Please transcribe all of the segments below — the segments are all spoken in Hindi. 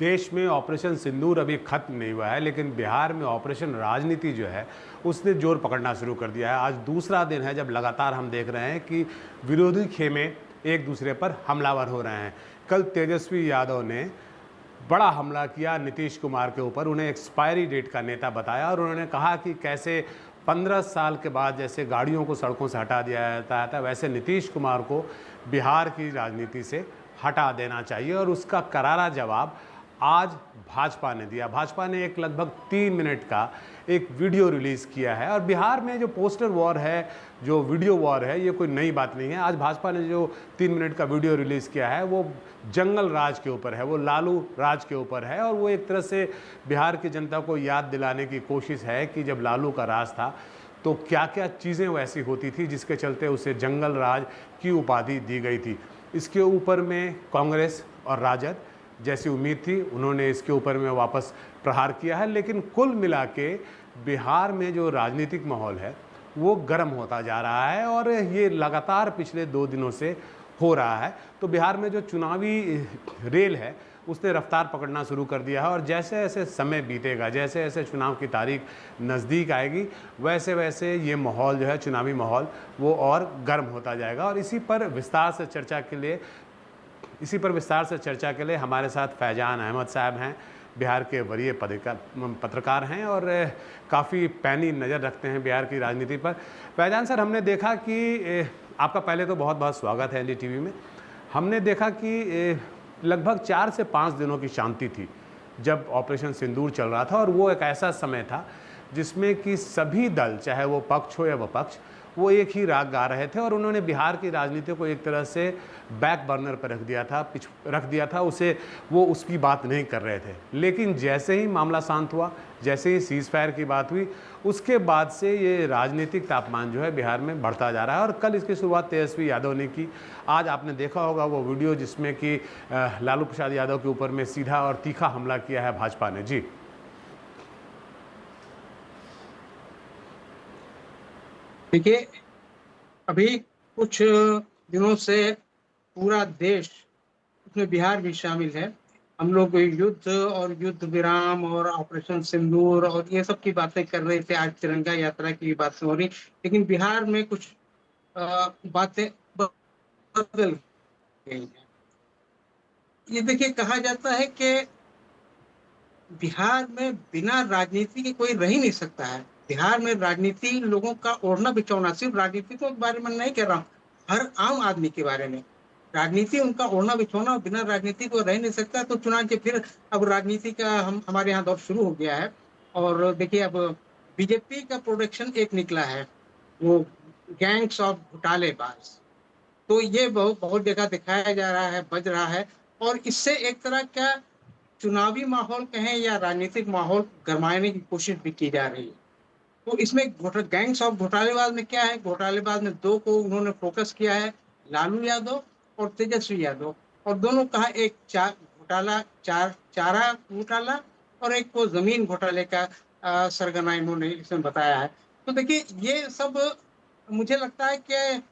देश में ऑपरेशन सिंदूर अभी खत्म नहीं हुआ है, लेकिन बिहार में ऑपरेशन राजनीति जो है उसने जोर पकड़ना शुरू कर दिया है। आज दूसरा दिन है जब लगातार हम देख रहे हैं कि विरोधी खेमे एक दूसरे पर हमलावर हो रहे हैं। कल तेजस्वी यादव ने बड़ा हमला किया नीतीश कुमार के ऊपर, उन्हें एक्सपायरी डेट का नेता बताया और उन्होंने कहा कि कैसे 15 साल के बाद जैसे गाड़ियों को सड़कों से हटा दिया जाता था, वैसे नीतीश कुमार को बिहार की राजनीति से हटा देना चाहिए। और उसका करारा जवाब आज भाजपा ने दिया। भाजपा ने एक लगभग 3 मिनट का एक वीडियो रिलीज़ किया है। और बिहार में जो पोस्टर वॉर है, जो वीडियो वॉर है, ये कोई नई बात नहीं है। आज भाजपा ने जो 3 मिनट का वीडियो रिलीज़ किया है वो जंगल राज के ऊपर है, वो लालू राज के ऊपर है। और वो एक तरह से बिहार की जनता को याद दिलाने की कोशिश है कि जब लालू का राज था तो क्या क्या चीज़ें वैसी होती थी जिसके चलते उसे जंगल राज की उपाधि दी गई थी। इसके ऊपर में कांग्रेस और राजद जैसी उम्मीद थी, उन्होंने इसके ऊपर में वापस प्रहार किया है। लेकिन कुल मिला के बिहार में जो राजनीतिक माहौल है वो गर्म होता जा रहा है और ये लगातार पिछले 2 दिनों से हो रहा है। तो बिहार में जो चुनावी रेल है उसने रफ्तार पकड़ना शुरू कर दिया है और जैसे जैसे समय बीतेगा, जैसे जैसे चुनाव की तारीख नज़दीक आएगी, वैसे वैसे ये माहौल जो है, चुनावी माहौल, वो और गर्म होता जाएगा। और इसी पर विस्तार से चर्चा के लिए हमारे साथ फैजान अहमद साहब हैं, बिहार के वरीय पत्रकार हैं और काफ़ी पैनी नज़र रखते हैं बिहार की राजनीति पर। फैजान सर, हमने देखा कि आपका पहले तो बहुत बहुत स्वागत है एनडीटीवी में। हमने देखा कि लगभग 4 से 5 दिनों की शांति थी जब ऑपरेशन सिंदूर चल रहा था और वो एक ऐसा समय था जिसमें कि सभी दल, चाहे वो पक्ष हो या विपक्ष, वो एक ही राग गा रहे थे और उन्होंने बिहार की राजनीति को एक तरह से बैक बर्नर पर रख दिया था उसे, वो उसकी बात नहीं कर रहे थे। लेकिन जैसे ही मामला शांत हुआ, जैसे ही सीज़ फायर की बात हुई, उसके बाद से ये राजनीतिक तापमान जो है बिहार में बढ़ता जा रहा है। और कल इसकी शुरुआत तेजस्वी यादव ने की। आज आपने देखा होगा वो वीडियो जिसमें कि लालू प्रसाद यादव के ऊपर में सीधा और तीखा हमला किया है भाजपा ने। जी देखिए, अभी कुछ दिनों से पूरा देश, उसमें बिहार भी शामिल है, हम लोग युद्ध और युद्ध विराम और ऑपरेशन सिंदूर और ये सब की बातें कर रहे थे। आज तिरंगा यात्रा की बातें हो रही, लेकिन बिहार में कुछ बातें बदल गई हैं। ये देखिए, कहा जाता है कि बिहार में बिना राजनीति के कोई रह ही नहीं सकता है। बिहार में राजनीति लोगों का ओढ़ना बिछौना, सिर्फ राजनीति के बारे में नहीं कह रहा हूँ, हर आम आदमी के बारे में राजनीति उनका ओढ़ना बिछौना, बिना राजनीति को रह नहीं सकता। तो चुनाव के फिर अब राजनीति का हमारे यहाँ दौर शुरू हो गया है। और देखिए, अब बीजेपी का प्रोडक्शन एक निकला है, वो गैंग्स ऑफ घोटालेबाज। तो ये बहुत बहुत जगह दिखाया जा रहा है, बज रहा है। और इससे एक तरह का चुनावी माहौल कहें या राजनीतिक माहौल गरमाने की कोशिश भी की जा रही है। तो इसमें गैंग्स ऑफ घोटालेबाज में क्या है, घोटालेबाज में 2 को उन्होंने फोकस किया है, लालू यादव और तेजस्वी यादव। और दोनों कहा, एक चारा घोटाला और एक को जमीन घोटाले का सरगना इन्होंने इसमें बताया है। तो देखिए, ये सब मुझे लगता है कि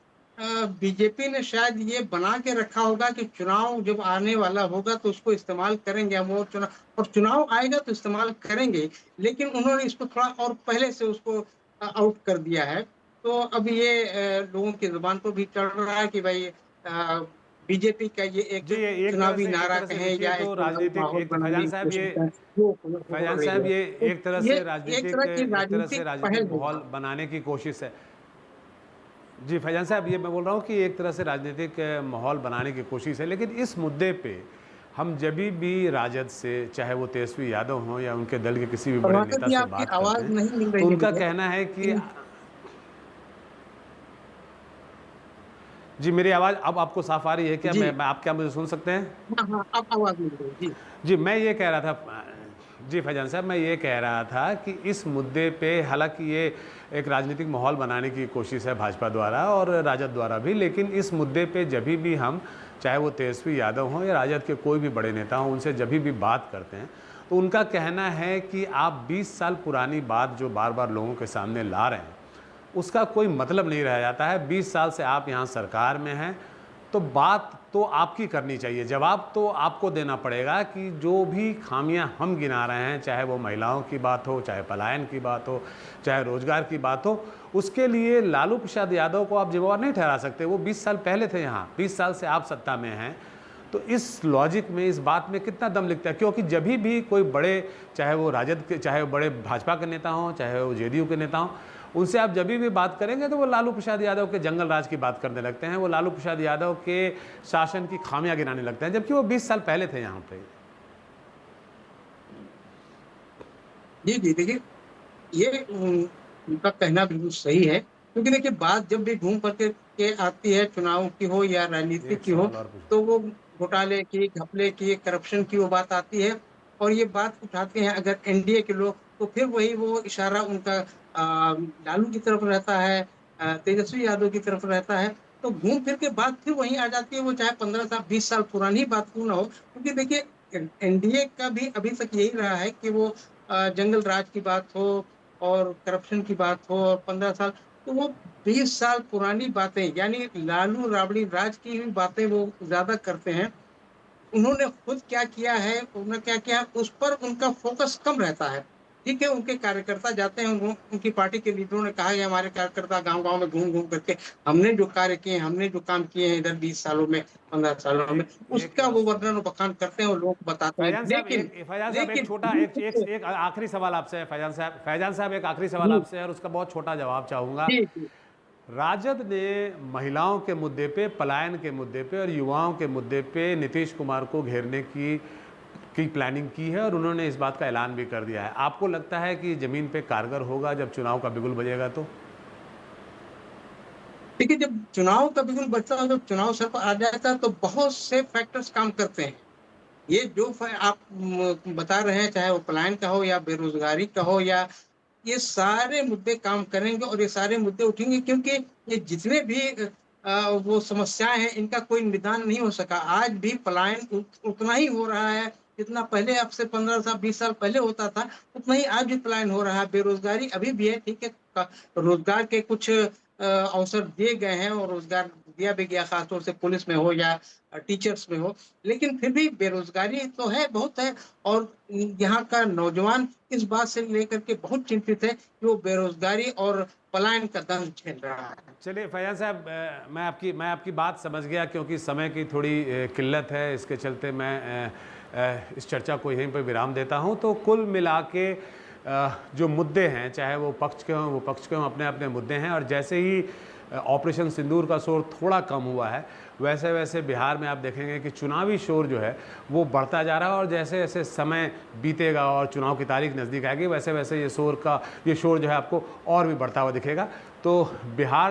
बीजेपी ने शायद ये बना के रखा होगा कि चुनाव जब आने वाला होगा तो उसको इस्तेमाल करेंगे हम, और चुनाव आएगा तो इस्तेमाल करेंगे। लेकिन उन्होंने इसको थोड़ा और पहले से उसको आउट कर दिया है। तो अब ये लोगों की जुबान पर भी चढ़ रहा है कि भाई बीजेपी का ये एक जी, ये चुनावी नारा कहें या तो एक राजनीतिक माहौल एक बनाने फैजान की साहब कोशिश ये है, वो हो फैजान रही साहब है। ये तो एक तरह ये से एक तरह की राजनीतिक राजनीतिक पहल माहौल बनाने की कोशिश है। जी फैजान साहब, ये मैं बोल रहा हूँ कि एक तरह से राजनीतिक माहौल बनाने की कोशिश है। लेकिन इस मुद्दे पे हम जब भी राजद से, चाहे वो तेजस्वी यादव हों या उनके दल के किसी भी बड़े प्रभाकर नेता जी, से आपकी बात करते आवाज हैं नहीं मिल तो रही है उनका मुझे। कहना है कि जी, मेरी आवाज़ अब आपको साफ आ रही है क्या? जी, मैं आप क्या मुझे सुन सकते हैं? हाँ, हाँ, अब आवाज मिल रही है। जी। जी, मैं ये कह रहा था जी फैजान साहब, मैं ये कह रहा था कि इस मुद्दे पे हालांकि ये एक राजनीतिक माहौल बनाने की कोशिश है भाजपा द्वारा और राजद द्वारा भी, लेकिन इस मुद्दे पे जब भी हम, चाहे वो तेजस्वी यादव हों या राजद के कोई भी बड़े नेता हों, उनसे जब भी बात करते हैं तो उनका कहना है कि आप 20 साल पुरानी बात जो बार बार लोगों के सामने ला रहे हैं उसका कोई मतलब नहीं रह जाता है। 20 साल से आप यहाँ सरकार में हैं तो बात तो आपकी करनी चाहिए, जवाब तो आपको देना पड़ेगा कि जो भी खामियां हम गिना रहे हैं, चाहे वो महिलाओं की बात हो, चाहे पलायन की बात हो, चाहे रोजगार की बात हो, उसके लिए लालू प्रसाद यादव को आप जिम्मेवार नहीं ठहरा सकते। वो 20 साल पहले थे यहाँ, 20 साल से आप सत्ता में हैं। तो इस लॉजिक में, इस बात में कितना दम लिखता है? क्योंकि जब भी कोई बड़े, चाहे वो राजद के, चाहे वो बड़े भाजपा के नेता हों, चाहे वो जेडीयू के नेता हों, उनसे आप जब भी बात करेंगे तो वो लालू प्रसाद यादव के जंगल राज की बात करने लगते हैं, वो लालू प्रसाद यादव के शासन की खामियां गिनाने लगते हैं, जबकि वो 20 साल पहले थे यहाँ पे। जी, जी, देखिए, ये उनका कहना बिल्कुल सही है, क्योंकि देखिए बात जब भी घूम फिर के आती है, चुनाव की हो या राजनीति एक की हो, सवाल और पूछ। तो वो घोटाले की, घपले की, करप्शन की वो बात आती है, और ये बात उठाते हैं अगर एनडीए के लोग, तो फिर वही वो इशारा उनका लालू की तरफ रहता है, तेजस्वी यादव की तरफ रहता है। तो घूम फिर के बात फिर वहीं आ जाती है, वो चाहे 15 साल, 20 साल पुरानी बात क्यों ना हो, क्योंकि देखिए एनडीए का भी अभी तक यही रहा है कि वो जंगल राज की बात हो और करप्शन की बात हो और 15 साल, तो वो 20 साल पुरानी बातें, यानी लालू राबड़ी राज की ही बातें वो ज़्यादा करते हैं। उन्होंने खुद क्या किया है, उन्होंने क्या किया, उस पर उनका फ़ोकस कम रहता है। ठीक है, उनके कार्यकर्ता जाते हैं, उनकी पार्टी के लीडरों ने कहा है हमारे कार्यकर्ता गाँव-गाँव में घूम-घूम करके हमने जो कार्य किए हैं, हमने जो काम किए हैं इधर 20 सालों में, 15 सालों में, एक उसका वो वर्णन और बखान करते हैं और लोगों को बताते हैं। फैजान साहब एक लेकिन छोटा, एक आखिरी सवाल आपसे है फैजान साहब एक आखिरी सवाल जी, आपसे है और उसका बहुत छोटा जवाब चाहूँगा। जी, जी। राजद ने महिलाओं के मुद्दे पे, पलायन के मुद्दे पे और युवाओं के मुद्दे पे नीतीश कुमार को घेरने की प्लानिंग की है और उन्होंने इस बात का ऐलान भी कर दिया है। आपको लगता है कि ज़मीन पे कारगर होगा जब चुनाव का बिगुल बजेगा तो? देखिए, जब चुनाव का बिगुल बजता है, जब चुनाव सर पर आ जाता है, तो बहुत से फैक्टर्स काम करते हैं। ये जो आप बता रहे हैं, चाहे वो पलायन का हो या बेरोजगारी का हो, या ये सारे मुद्दे काम करेंगे और ये सारे मुद्दे उठेंगे, क्योंकि ये जितने भी वो समस्याएं हैं, इनका कोई निदान नहीं हो सका। आज भी पलायन उतना ही हो रहा है जितना पहले, अब से 15 साल 20 साल पहले होता था, उतना ही आज भी पलायन हो रहा है। बेरोजगारी अभी भी है, ठीक है, रोजगार के कुछ अवसर दिए गए हैं और रोजगार दिया भी गया, खासतौर से पुलिस में हो या टीचर्स में हो, लेकिन फिर भी बेरोजगारी तो है, बहुत है। और यहाँ का नौजवान इस बात से लेकर के बहुत चिंतित है कि वो बेरोजगारी और पलायन का दंश झेल रहा है। चलिए फैयाज साहब, मैं आपकी बात समझ गया, क्योंकि समय की थोड़ी किल्लत है, इसके चलते मैं इस चर्चा को यहीं पर विराम देता हूं। तो कुल मिला के जो मुद्दे हैं, चाहे वो पक्ष के हों, वो पक्ष के हों, अपने अपने मुद्दे हैं। और जैसे ही ऑपरेशन सिंदूर का शोर थोड़ा कम हुआ है, वैसे वैसे बिहार में आप देखेंगे कि चुनावी शोर जो है वो बढ़ता जा रहा है। और जैसे जैसे समय बीतेगा और चुनाव की तारीख नज़दीक आएगी, वैसे वैसे ये शोर जो है आपको और भी बढ़ता हुआ दिखेगा। तो बिहार